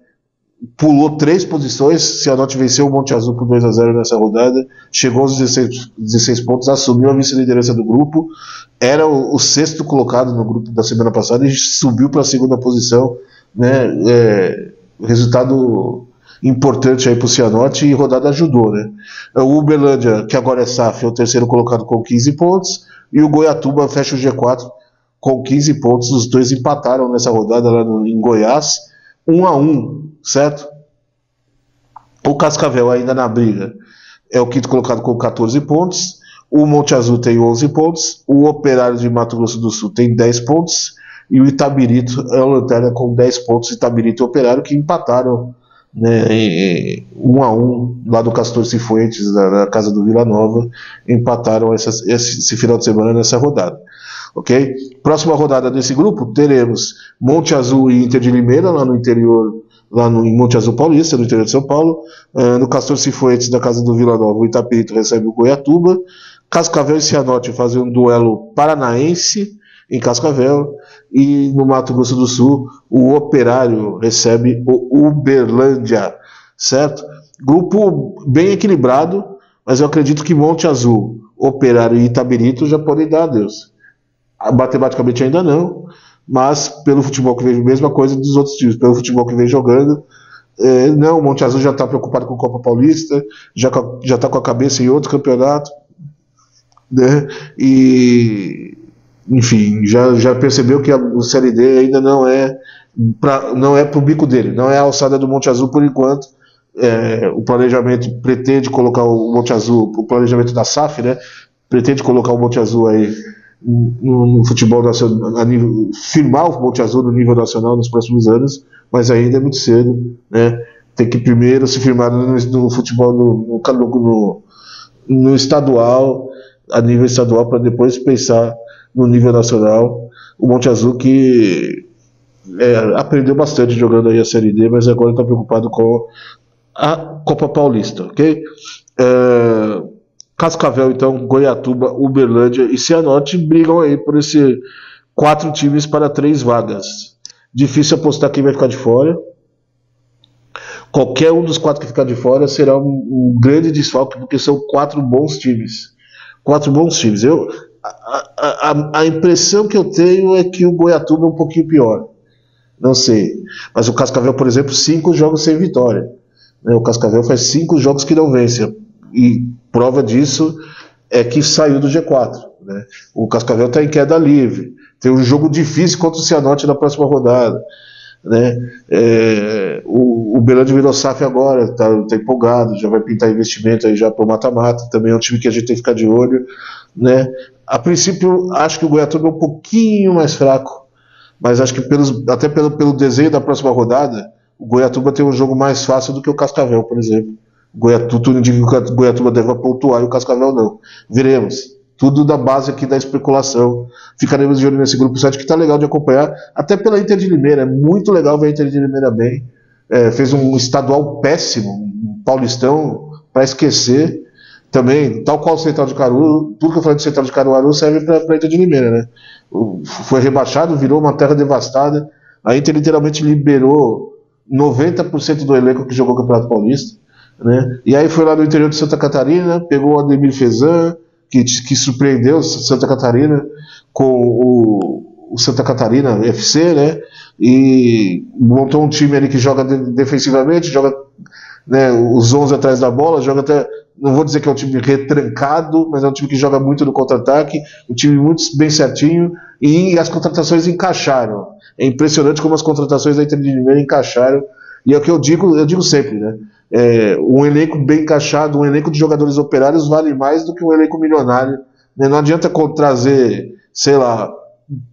pulou 3 posições. O Cianorte venceu o Monte Azul por 2-0 nessa rodada, chegou aos 16 pontos, assumiu a vice-liderança do grupo, era o 6º colocado no grupo da semana passada e subiu para a 2ª posição, né? Resultado importante aí para o Cianorte, e rodada ajudou, né? O Uberlândia, que agora é SAF, é o 3º colocado com 15 pontos, e o Goiatuba fecha o G4 com 15 pontos. Os dois empataram nessa rodada lá em Goiás, 1-1, certo? O Cascavel ainda na briga é o 5º colocado com 14 pontos, o Monte Azul tem 11 pontos, o Operário de Mato Grosso do Sul tem 10 pontos, e o Itabirito é a lanterna com 10 pontos. Itabirito e Operário que empataram, né, 1-1 lá do Castor Cifuentes, na casa do Vila Nova, empataram esse final de semana nessa rodada, ok? Próxima rodada desse grupo teremos Monte Azul e Inter de Limeira lá no interior, em Monte Azul Paulista, no interior de São Paulo. No Castor Cifuentes, da casa do Vila Nova, o Itapirito recebe o Goiatuba. Cascavel e Cianorte fazem um duelo paranaense em Cascavel, e no Mato Grosso do Sul o Operário recebe o Uberlândia, certo? Grupo bem equilibrado, mas eu acredito que Monte Azul, Operário e Itabirito já podem dar adeus. Matematicamente ainda não, mas pelo futebol que vem, mesma coisa dos outros times, pelo futebol que vem jogando, não, o Monte Azul já está preocupado com a Copa Paulista, já está com a cabeça em outro campeonato, né? E enfim, já percebeu que a Série D ainda não é pro bico dele, não é a alçada do Monte Azul por enquanto. O planejamento pretende colocar o Monte Azul, o planejamento da SAF, né, pretende colocar o Monte Azul aí no futebol nacional, firmar o Monte Azul no nível nacional nos próximos anos, mas ainda é muito cedo, né? Tem que primeiro se firmar no futebol no estadual, a nível estadual, para depois pensar no nível nacional. O Monte Azul que aprendeu bastante jogando aí a Série D, mas agora está preocupado com a Copa Paulista, ok? Cascavel, então, Goiatuba, Uberlândia e Cianorte brigam aí por esse 4 times para 3 vagas. Difícil apostar quem vai ficar de fora. Qualquer um dos 4 que ficar de fora será um grande desfalque, porque são 4 bons times. 4 bons times. A impressão que eu tenho é que o Goiatuba é um pouquinho pior. Não sei. Mas o Cascavel, por exemplo, 5 jogos sem vitória. O Cascavel faz 5 jogos que não vence. E prova disso é que saiu do G4. né? O Cascavel está em queda livre. Tem um jogo difícil contra o Cianorte na próxima rodada, né? O Belândia virou SAF agora, tá empolgado, já vai pintar investimento aí já para o mata-mata. Também é um time que a gente tem que ficar de olho, né? A princípio, acho que o Goiatuba é um pouquinho mais fraco, mas acho que até pelo desenho da próxima rodada, o Goiatuba tem um jogo mais fácil do que o Cascavel, por exemplo. Tudo indica que o Goiatuba deve pontuar e o Cascavel não. Veremos. Tudo da base aqui da especulação. Ficaremos de olho nesse grupo 7 que está legal de acompanhar, até pela Inter de Limeira. É muito legal ver a Inter de Limeira bem. Fez um estadual péssimo, um Paulistão, para esquecer. Também, tal qual o Central de Caruaru, tudo que eu falei do Central de Caruaru serve para a Inter de Limeira, né? Foi rebaixado, virou uma terra devastada. A Inter literalmente liberou 90% do elenco que jogou o Campeonato Paulista, né? E aí foi lá no interior de Santa Catarina, pegou o Ademir Fezan, que surpreendeu Santa Catarina com o Santa Catarina FC, né? E montou um time ali que joga defensivamente, joga, né, os 11 atrás da bola, joga até, não vou dizer que é um time retrancado, mas é um time que joga muito no contra-ataque, um time muito bem certinho, e as contratações encaixaram. É impressionante como as contratações da Inter de Limeira encaixaram, e é o que eu digo sempre, né? Um elenco bem encaixado, um elenco de jogadores operários vale mais do que um elenco milionário, né? Não adianta trazer, sei lá,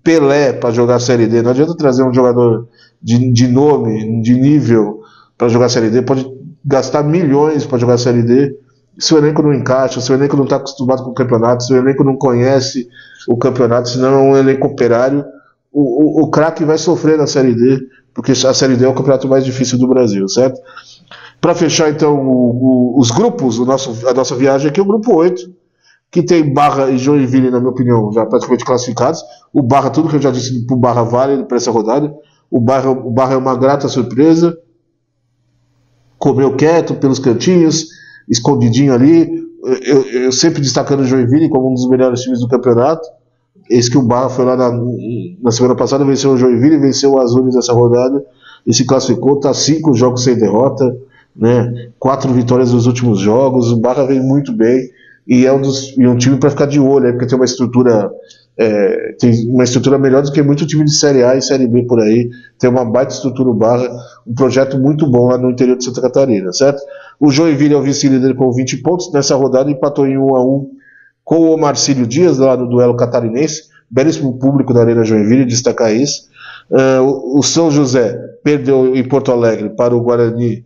Pelé para jogar a Série D, não adianta trazer um jogador de nome, de nível para jogar a Série D, pode gastar milhões para jogar a Série D, se o elenco não encaixa, se o elenco não está acostumado com o campeonato, se o elenco não conhece o campeonato, se não é um elenco operário, o craque vai sofrer na Série D, porque a Série D é o campeonato mais difícil do Brasil, certo? Para fechar então os grupos, a nossa viagem aqui é o grupo 8, que tem Barra e Joinville, na minha opinião, já praticamente classificados. O Barra, tudo que eu já disse pro Barra vale para essa rodada. O Barra é uma grata surpresa, comeu quieto pelos cantinhos, escondidinho ali. Eu sempre destacando o Joinville como um dos melhores times do campeonato. Esse que o Barra foi lá na semana passada, venceu o Joinville, venceu o Azures nessa rodada e se classificou, está 5 jogos sem derrota, né? 4 vitórias nos últimos jogos. O Barra vem muito bem e é um time para ficar de olho, porque tem uma estrutura melhor do que muito time de Série A e Série B por aí. Tem uma baita estrutura o Barra, um projeto muito bom lá no interior de Santa Catarina, certo? O Joinville é o vice-líder com 20 pontos nessa rodada, empatou em 1-1 com o Marcílio Dias lá no duelo catarinense. Belíssimo público da Arena Joinville, destacar isso. O São José perdeu em Porto Alegre para o Guarani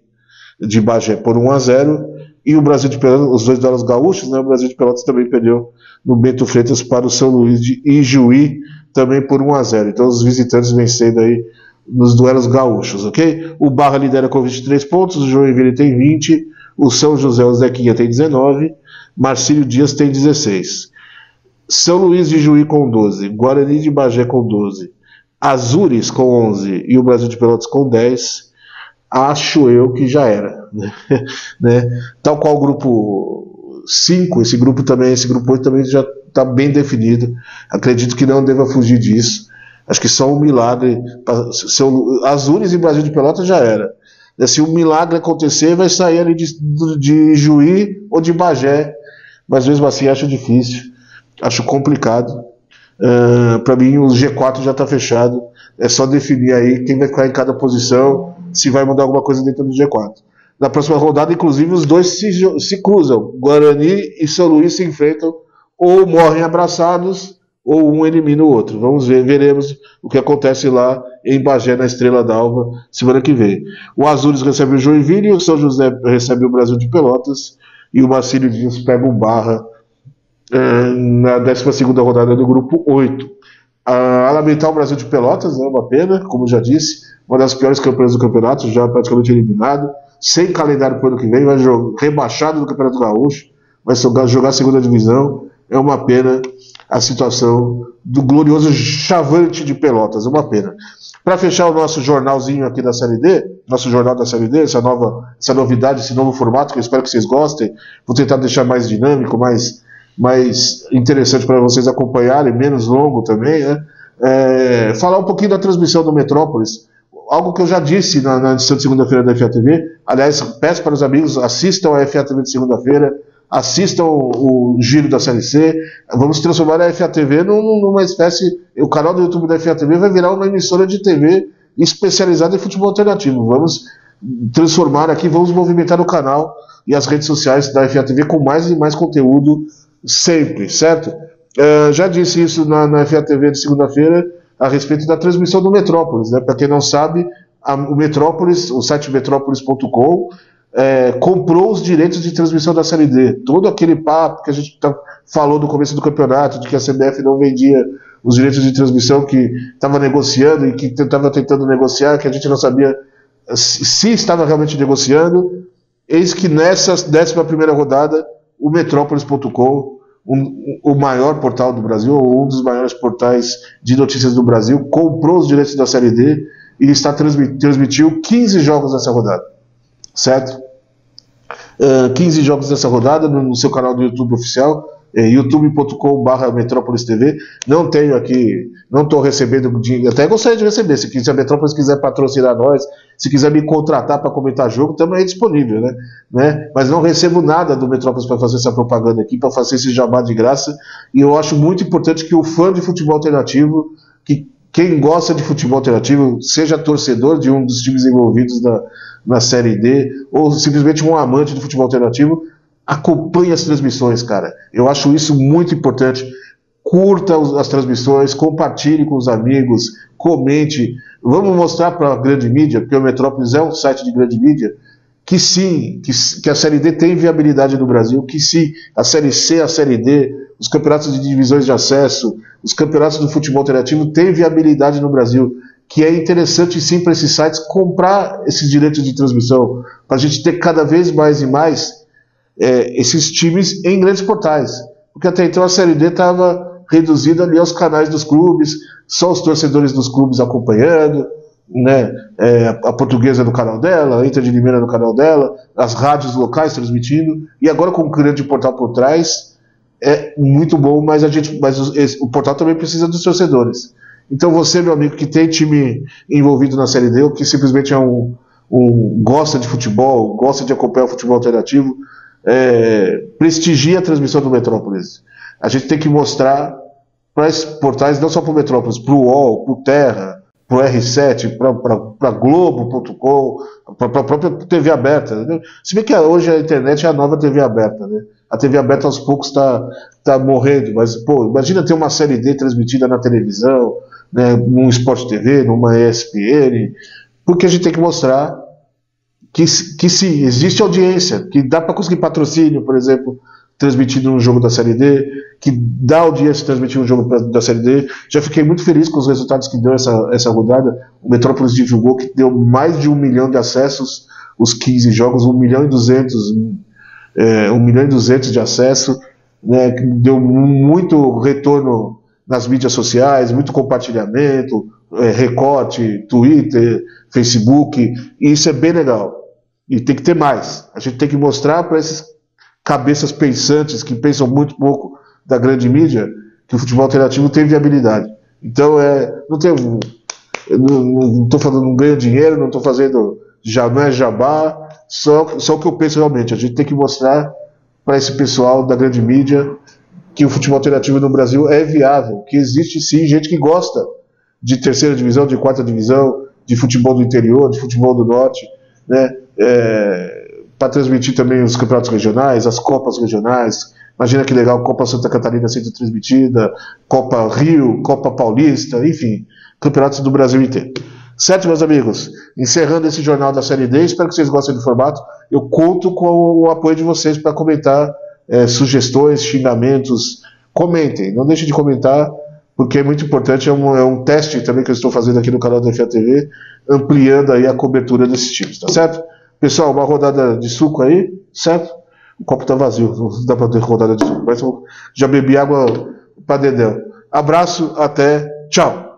de Bagé por 1-0, e o Brasil de Pelotas, os dois duelos gaúchos, né? O Brasil de Pelotas também perdeu no Bento Freitas para o São Luís de Ijuí, também por 1-0. Então os visitantes vencendo aí nos duelos gaúchos, ok? O Barra lidera com 23 pontos, o Joinville tem 20, o São José, o Zequinha, tem 19, Marcílio Dias tem 16. São Luís de Juí com 12, Guarani de Bagé com 12, Azures com 11 e o Brasil de Pelotas com 10. Acho eu que já era, né? Tal qual o grupo 5, esse grupo 8 também já está bem definido. Acredito que não deva fugir disso. Acho que só um milagre. Azures e Brasil de Pelotas já era. Se um milagre acontecer, vai sair ali de Juí ou de Bagé. Mas mesmo assim acho difícil, acho complicado. Para mim o G4 já está fechado. É só definir aí quem vai ficar em cada posição, se vai mudar alguma coisa dentro do G4. Na próxima rodada, inclusive, os dois se cruzam. Guarani e São Luís se enfrentam, ou morrem abraçados, ou um elimina o outro. Veremos o que acontece lá em Bagé, na Estrela d'Alva, semana que vem. O Azures recebe o Joinville, o São José recebe o Brasil de Pelotas, e o Marcílio Dias pega o Barra na 12ª rodada do grupo 8. A lamentar o Brasil de Pelotas, né, uma pena, como já disse, uma das piores campanhas do campeonato, já praticamente eliminado, sem calendário para o ano que vem, vai rebaixado do Campeonato Gaúcho, vai jogar a segunda divisão. É uma pena a situação do glorioso Chavante de Pelotas, é uma pena. Para fechar o nosso jornalzinho aqui da Série D, nosso jornal da Série D, essa novidade, esse novo formato, que eu espero que vocês gostem, vou tentar deixar mais dinâmico, mais interessante para vocês acompanharem, menos longo também, né? Falar um pouquinho da transmissão do Metrópolis, algo que eu já disse na edição de segunda-feira da FA TV. Aliás, peço para os amigos, assistam a FA TV de segunda-feira, assistam o giro da Série C, vamos transformar a FATV numa espécie, o canal do YouTube da FATV vai virar uma emissora de TV especializada em futebol alternativo. Vamos transformar aqui, vamos movimentar o canal e as redes sociais da FATV com mais e mais conteúdo sempre, certo? Já disse isso na FATV de segunda-feira a respeito da transmissão do Metrópolis, né? Para quem não sabe, o Metrópolis, o site metrópolis.com comprou os direitos de transmissão da Série D. Todo aquele papo que a gente falou no começo do campeonato, de que a CBF não vendia os direitos de transmissão, que estava negociando e que estava tentando negociar, que a gente não sabia se estava realmente negociando. Eis que nessa 11ª rodada, o Metrópolis.com, o maior portal do Brasil, ou um dos maiores portais de notícias do Brasil, comprou os direitos da Série D e transmitiu 15 jogos nessa rodada, certo? 15 jogos nessa rodada no seu canal do YouTube oficial, youtube.com/Metrópolis TV. Não tenho aqui, não estou recebendo dinheiro, até gostaria de receber, se a Metrópolis quiser patrocinar nós, se quiser me contratar para comentar jogo, também é disponível, né? Mas não recebo nada do Metrópolis para fazer essa propaganda aqui, para fazer esse jabá de graça, e eu acho muito importante que o fã de futebol alternativo, que quem gosta de futebol alternativo, seja torcedor de um dos times envolvidos na Série D, ou simplesmente um amante de futebol alternativo, acompanhe as transmissões, cara. Eu acho isso muito importante. Curta as transmissões, compartilhe com os amigos, comente. Vamos mostrar para a grande mídia, porque o Metrópolis é um site de grande mídia, que sim, que a Série D tem viabilidade no Brasil, que sim, a Série C, a Série D, os campeonatos de divisões de acesso, os campeonatos do futebol alternativo têm viabilidade no Brasil, que é interessante sim para esses sites comprar esses direitos de transmissão, para a gente ter cada vez mais e mais esses times em grandes portais, porque até então a Série D estava reduzida ali aos canais dos clubes, só os torcedores dos clubes acompanhando, né? A Portuguesa no canal dela, a Inter de Limeira no canal dela, as rádios locais transmitindo, e agora com um grande portal por trás, é muito bom, mas o portal também precisa dos torcedores. Então você, meu amigo, que tem time envolvido na Série D, ou que simplesmente gosta de futebol, gosta de acompanhar o futebol alternativo, prestigia a transmissão do Metrópolis. A gente tem que mostrar para esses portais, não só para o Metrópolis, para o UOL, para o Terra, para o R7, para Globo.com, para a própria TV aberta, né? Se bem que hoje a internet é a nova TV aberta, né? A TV aberta aos poucos está morrendo, mas pô, imagina ter uma Série D transmitida na televisão, né, num Sport TV, numa ESPN, porque a gente tem que mostrar que sim, existe audiência, que dá para conseguir patrocínio, por exemplo, transmitido um jogo da Série D, que dá audiência transmitir um jogo da Série D. Já fiquei muito feliz com os resultados que deu essa rodada. O Metrópolis divulgou que deu mais de 1 milhão de acessos os 15 jogos, 1 milhão e 200 de acesso, né, que deu muito retorno nas mídias sociais, muito compartilhamento, recorte, Twitter, Facebook, e isso é bem legal. E tem que ter mais. A gente tem que mostrar para esses cabeças pensantes que pensam muito pouco da grande mídia que o futebol alternativo tem viabilidade. Então, não estou falando, não ganho dinheiro, não estou fazendo jabá, só o que eu penso realmente. A gente tem que mostrar para esse pessoal da grande mídia que o futebol alternativo no Brasil é viável, que existe sim gente que gosta de terceira divisão, de quarta divisão, de futebol do interior, de futebol do norte, né? Para transmitir também os campeonatos regionais, as copas regionais. Imagina que legal, Copa Santa Catarina sendo transmitida, Copa Rio, Copa Paulista, enfim, campeonatos do Brasil inteiro. Certo, meus amigos? Encerrando esse jornal da Série D, espero que vocês gostem do formato. Eu conto com o apoio de vocês para comentar sugestões, xingamentos. Comentem, não deixem de comentar, porque é muito importante, é um teste também que eu estou fazendo aqui no canal da FATV, ampliando aí a cobertura desses times, tá certo? Pessoal, uma rodada de suco aí, certo? O copo tá vazio, não dá para ter rodada de suco, mas eu já bebi água para dedéu. Abraço, até, tchau!